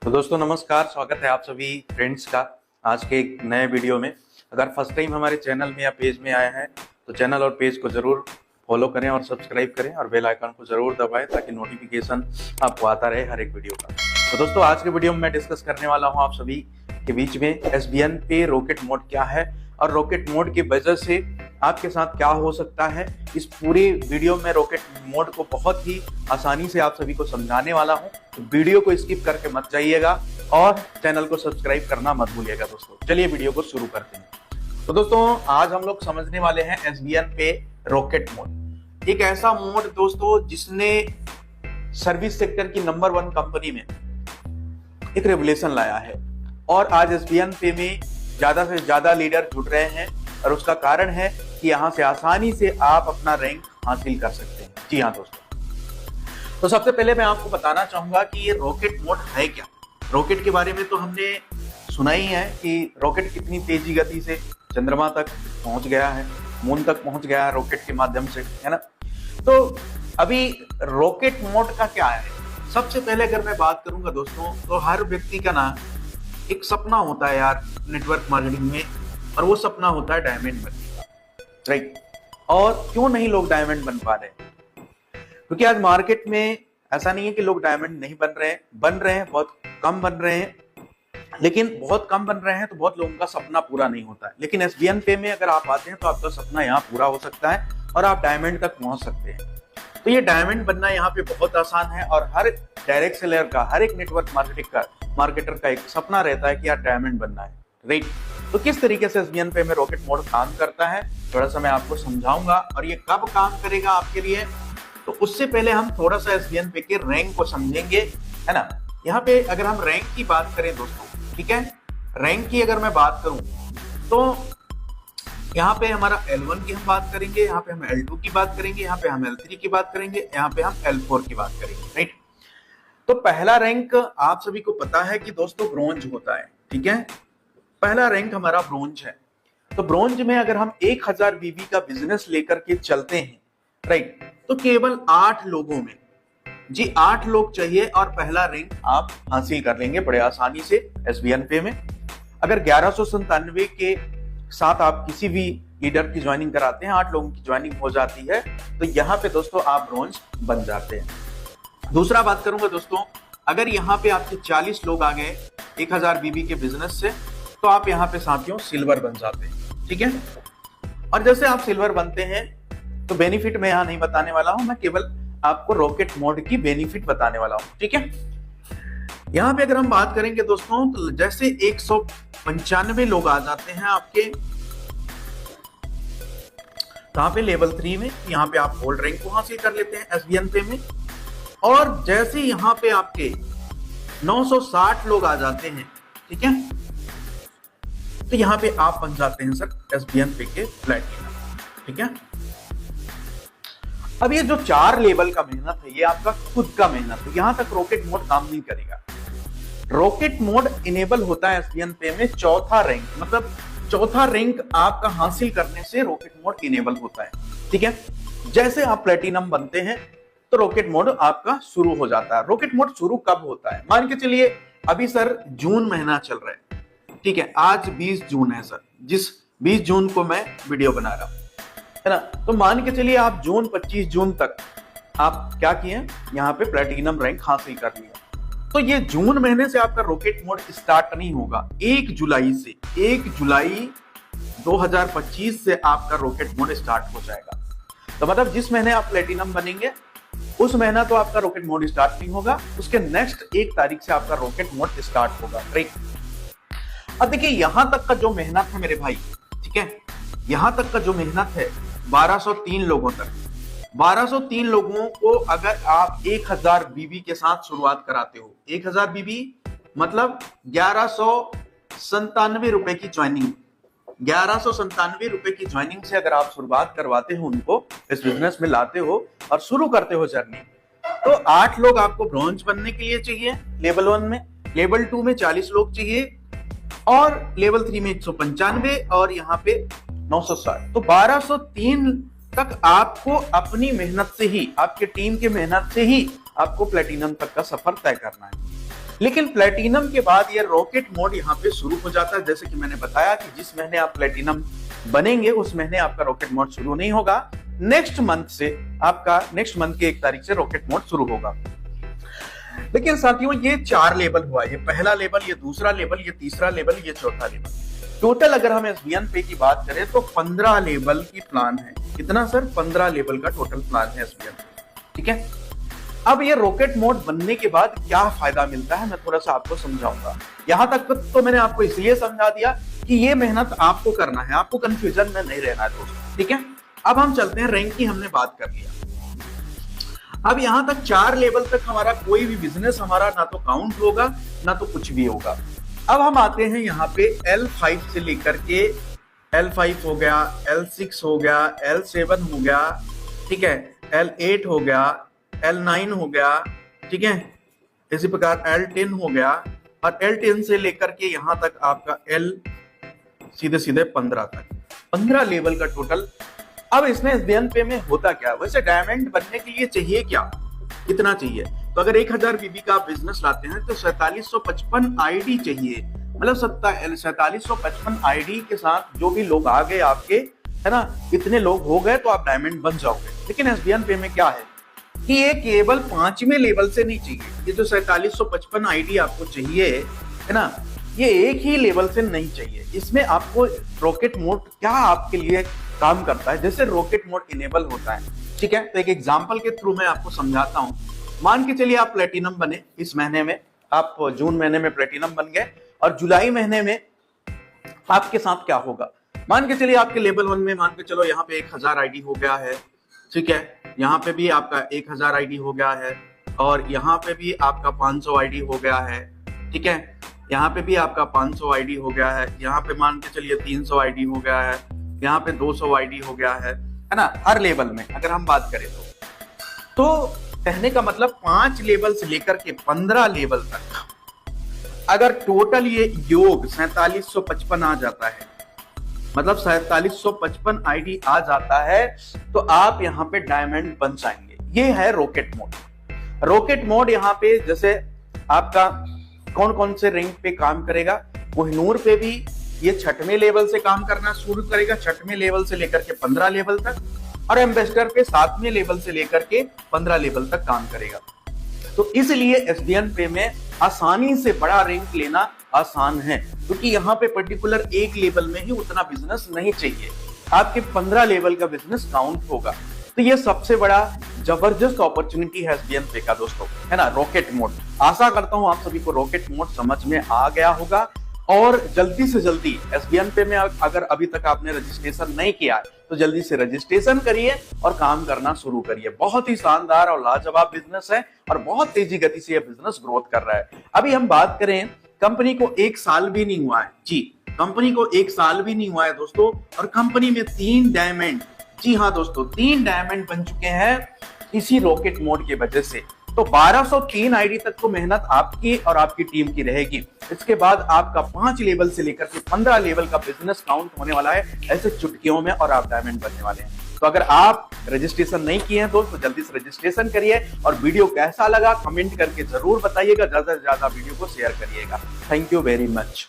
तो दोस्तों नमस्कार, स्वागत है आप सभी फ्रेंड्स का आज के एक नए वीडियो में। अगर फर्स्ट टाइम हमारे चैनल में या पेज में आए हैं तो चैनल और पेज को जरूर फॉलो करें और सब्सक्राइब करें और बेल आइकन को जरूर दबाएं ताकि नोटिफिकेशन आपको आता रहे हर एक वीडियो का। तो दोस्तों आज के वीडियो में मैं डिस्कस करने वाला हूं आप सभी के बीच में SBN पे रॉकेट मोड क्या है और रॉकेट मोड की वजह से आपके साथ क्या हो सकता है। इस पूरे वीडियो में रॉकेट मोड को बहुत ही आसानी से आप सभी को समझाने वाला हूं, तो वीडियो को स्किप करके मत जाइएगा और चैनल को सब्सक्राइब करना मत भूलिएगा। दोस्तों चलिए वीडियो को शुरू करते हैं। तो दोस्तों आज हम लोग समझने वाले हैं SBN पे रॉकेट मोड, एक ऐसा मोड दोस्तों जिसने सर्विस सेक्टर की नंबर 1 कंपनी में एक रेवोल्यूशन लाया है और आज SBN पे में ज्यादा से ज्यादा लीडर जुड़ रहे हैं और उसका कारण है कि यहाँ से आसानी से आप अपना रैंक हासिल कर सकते हैं। जी हाँ दोस्तों, तो सबसे पहले मैं आपको बताना चाहूंगा कि ये रॉकेट मोड है क्या। रॉकेट के बारे में तो हमने सुना ही है कि रॉकेट कितनी तेजी गति से चंद्रमा तक पहुंच गया है, मून तक पहुंच गया है रॉकेट के माध्यम से, है ना। तो अभी रॉकेट मोड का क्या है, सबसे पहले अगर मैं बात करूंगा दोस्तों तो हर व्यक्ति का ना एक सपना होता है यार नेटवर्क मार्केटिंग में, और वो सपना होता है डायमंड बनने का, राइट। और क्यों नहीं लोग डायमंड बन पा रहे हैं? क्योंकि आज मार्केट में ऐसा नहीं है कि लोग डायमंड नहीं बन रहे हैं, बहुत कम बन रहे हैं, लेकिन बहुत कम बन रहे हैं तो बहुत लोगों का सपना पूरा नहीं होता है। लेकिन SBN पे में अगर आप आते हैं तो आपका सपना यहाँ पूरा हो सकता है और आप डायमंड तक पहुंच सकते हैं। तो ये डायमंड बनना यहाँ पे बहुत आसान है और हर डायरेक्ट सेलर का, हर एक नेटवर्क मार्केटर का एक सपना रहता है कि यार डायमंड बनना है, राइट। तो किस तरीके से SBN पे में रॉकेट मोड काम करता है थोड़ा सा मैं आपको समझाऊंगा और ये कब काम करेगा आपके लिए। तो उससे पहले हम थोड़ा सा SBN पे के रैंक को समझेंगे, है ना। यहाँ पे अगर हम रैंक की बात करें दोस्तों, ठीक है, रैंक की अगर मैं बात करूं तो यहाँ पे हमारा L1 की हम बात करेंगे, यहाँ पे हम L2 की बात करेंगे, यहाँ पे हम L3 की बात करेंगे, यहाँ पे हम L4 की बात करेंगे, राइट। तो पहला रैंक आप सभी को पता है कि दोस्तों ब्रोंज होता है, ठीक है। पहला रैंक हमारा ब्रोंज है। तो ब्रोंज में अगर हम 1000 BB का बिजनेस लेकर के चलते हैं, राइट, तो केवल 8 लोगों में, जी 8 लोग चाहिए और पहला रैंक आप हासिल कर लेंगे बड़े आसानी से SBN पे में। अगर 1197 के साथ आप किसी भी लीडर की ज्वाइनिंग कराते हैं, 8 लोगों की ज्वाइनिंग हो जाती है, तो यहाँ पे दोस्तों आप ब्रोंज बन जाते हैं। दूसरा बात करूंगा दोस्तों, अगर यहाँ पे आपके 40 लोग आ गए 1000 BB के बिजनेस से, तो आप यहाँ पे साथियों सिल्वर बन जाते हैं, ठीक है। और जैसे आप सिल्वर बनते हैं तो बेनिफिट मैं यहाँ नहीं बताने वाला हूं, मैं केवल आपको रॉकेट मोड की बेनिफिट बताने वाला हूं, ठीक है। यहाँ पे अगर हम बात करेंगे दोस्तों तो जैसे 195 लोग आ जाते हैं आपके यहाँ पे लेवल 3 में, यहाँ पे आप गोल्ड रैंक को हासिल कर लेते हैं SBN पे में। और जैसे यहाँ पे आपके 960 लोग आ जाते हैं, ठीक है, तो यहाँ पे आप बन जाते हैं सर SBN पे के प्लैटिनम, ठीक है। अब ये जो 4 लेवल का मेहनत है ये आपका खुद का मेहनत है, यहां तक रॉकेट मोड काम नहीं करेगा। रॉकेट मोड इनेबल होता है SBN पे में चौथा रैंक, मतलब चौथा रैंक आपका हासिल करने से रॉकेट मोड इनेबल होता है, ठीक है। जैसे आप प्लेटिनम बनते हैं तो रॉकेट मोड आपका शुरू हो जाता है। रॉकेट मोड शुरू कब होता है, मान के चलिए अभी सर जून महीना चल रहा है, ठीक है, आज 20 जून है सर, जिस 20 जून को मैं वीडियो बना रहा हूं, है ना। तो मान के चलिए आप 25 जून तक आप क्या किए, यहाँ पे प्लेटिनम रैंक हासिल कर लिया। तो ये जून महीने से आपका रॉकेट मोड स्टार्ट नहीं होगा, 1 जुलाई से, 1 जुलाई 2025 से आपका रॉकेट मोड स्टार्ट हो जाएगा। तो मतलब जिस महीने आप प्लेटिनम बनेंगे उस महीना तो आपका रॉकेट मोड स्टार्ट नहीं होगा, उसके नेक्स्ट 1 तारीख से आपका रॉकेट मोड स्टार्ट होगा, राइट। अब देखिए यहां तक का जो मेहनत है मेरे भाई, ठीक है, यहां तक का जो मेहनत है 1203 लोगों तक, 1203 लोगों को अगर आप 1000 BB के साथ शुरुआत कराते हो, 1000 BB मतलब 1197 रुपए की ज्वाइनिंग, 1197 रुपए की ज्वाइनिंग से अगर आप शुरुआत करवाते हो, उनको इस बिजनेस में लाते हो और शुरू करते हो जर्नी, तो 8 लोग आपको ब्रॉन्ज बनने के लिए चाहिए लेवल 1 में, लेवल 2 में 40 लोग चाहिए और लेवल 3 में 195 और यहाँ पे 960। तो 1203 तक आपको अपनी मेहनत से ही, आपके टीम की मेहनत से ही आपको प्लेटिनम तक का सफर तय करना है। लेकिन प्लेटिनम के बाद ये रॉकेट मोड यहाँ पे शुरू हो जाता है। जैसे कि मैंने बताया कि जिस महीने आप प्लेटिनम बनेंगे उस महीने आपका रॉकेट मोड शुरू नहीं होगा, नेक्स्ट मंथ की 1 तारीख से रॉकेट मोड शुरू होगा। लेकिन साथियों ये 4 लेवल हुआ, ये पहला लेवल, ये दूसरा लेवल, ये तीसरा लेवल, ये चौथा लेवल। टोटल अगर हम एसबीएन पे की बात करें तो 15 लेवल की प्लान है। कितना सर? 15 लेवल का टोटल प्लान है एसबीएन। ठीक है, अब ये रॉकेट मोड बनने के बाद क्या फायदा मिलता है मैं थोड़ा सा आपको समझाऊंगा। यहां तक तो मैंने आपको इसलिए समझा दिया कि ये मेहनत आपको करना है, आपको कंफ्यूजन में नहीं रहना है दोस्तों। ठीक है, अब हम चलते हैं, रैंक की हमने बात कर लिया। अब यहां तक 4 लेवल तक हमारा कोई भी बिजनेस हमारा ना तो काउंट होगा ना तो कुछ भी होगा। अब हम आते हैं यहाँ पे L5 से लेकर के L5 हो गया, L6 हो गया, L7 हो गया, ठीक है, L8 हो गया, L9 हो गया, ठीक है, इसी प्रकार L10 हो गया, और L10 से लेकर के यहां तक आपका L सीधे 15 तक, 15 लेवल का टोटल। अब इसमें एसबीएन पे में होता क्या? वैसे डायमंड बनने के लिए चाहिए क्या, कितना चाहिए? तो अगर 1000 बीबी का आप बिजनेस लाते हैं तो 4755 आईडी चाहिए। मतलब 4755 आईडी के साथ जो भी लोग आ गए आपके, है ना, इतने लोग हो गए तो आप डायमंड बन जाओगे। लेकिन एसबीएन पे में क्या है कि ये केवल 5वें लेवल से नहीं चाहिए। ये जो 4755 आईडी आपको चाहिए, है ना, ये एक ही लेवल से नहीं चाहिए। इसमें आपको रॉकेट मोड क्या आपके लिए काम करता है, जैसे रॉकेट मोड इनेबल होता है। ठीक है, तो एक एग्जांपल के थ्रू मैं आपको समझाता हूं। मान के चलिए आप प्लेटिनम बने इस महीने में, आप जून महीने में प्लेटिनम बन गए और जुलाई महीने में आपके साथ क्या होगा। मान के चलिए आपके लेवल 1 में मान के चलो यहाँ पे 1000 आईडी हो गया है। ठीक है, यहाँ पे भी आपका 1000 आईडी हो गया है, और यहाँ पे भी आपका 500 आईडी हो गया है। ठीक है, यहाँ पे भी आपका 500 आईडी हो गया है, यहाँ पे मान के चलिए 300 आईडी हो गया है, यहाँ पे 200 आईडी हो गया है ना, हर लेवल में अगर हम बात करें तो कहने का मतलब 5 लेवल से लेकर के 15 लेवल तक अगर टोटल ये योग 4755 आ जाता है, मतलब 4755 आईडी आ जाता है, तो आप यहाँ पे डायमंड बन जाएंगे। ये है रॉकेट मोड। रॉकेट मोड यहाँ पे जैसे आपका कौन कौन से रैंक पे काम करेगा, कोहिनूर पे भी ये 6वें लेवल से काम करना शुरू करेगा, 6वें लेवल से लेकर के 15 लेवल तक, और एम्बेसडर पे 7वें लेवल से लेकर के 15 लेवल तक काम करेगा। तो इसलिए एसबीएन पे में आसानी से बड़ा रैंक लेना आसान है, क्योंकि यहाँ पे पर्टिकुलर एक लेवल में ही उतना बिजनेस नहीं चाहिए, आपके 15 लेवल का बिजनेस काउंट होगा। तो ये सबसे बड़ा जबरदस्त अपॉर्चुनिटी है एसबीएन पे का दोस्तों, है ना, रॉकेट मोड। आशा करता हूं आप सभी को रॉकेट मोड समझ में आ गया होगा, और जल्दी से जल्दी एसबीएन पे में अगर अभी तक आपने रजिस्ट्रेशन नहीं किया तो जल्दी से रजिस्ट्रेशन करिए और काम करना शुरू करिए। बहुत ही शानदार और लाजवाब बिजनेस है और बहुत तेजी गति से यह बिजनेस ग्रोथ कर रहा है। अभी हम बात करें, कंपनी को 1 साल भी नहीं हुआ है जी, कंपनी को 1 साल भी नहीं हुआ है दोस्तों, और कंपनी में 3 डायमंड, जी हाँ दोस्तों, 3 डायमंड बन चुके हैं इसी रॉकेट मोड की वजह से। तो 1203 आईडी तक तो मेहनत आपकी और आपकी टीम की रहेगी। इसके बाद आपका 5 लेवल से लेकर के 15 लेवल का बिजनेस काउंट होने वाला है ऐसे चुटकियों में, और आप डायमंड बनने वाले हैं। तो अगर आप रजिस्ट्रेशन नहीं किए हैं दोस्तों, जल्दी से रजिस्ट्रेशन करिए, और वीडियो कैसा लगा कमेंट करके जरूर बताइएगा, ज्यादा से ज्यादा वीडियो को शेयर करिएगा। Thank you very much.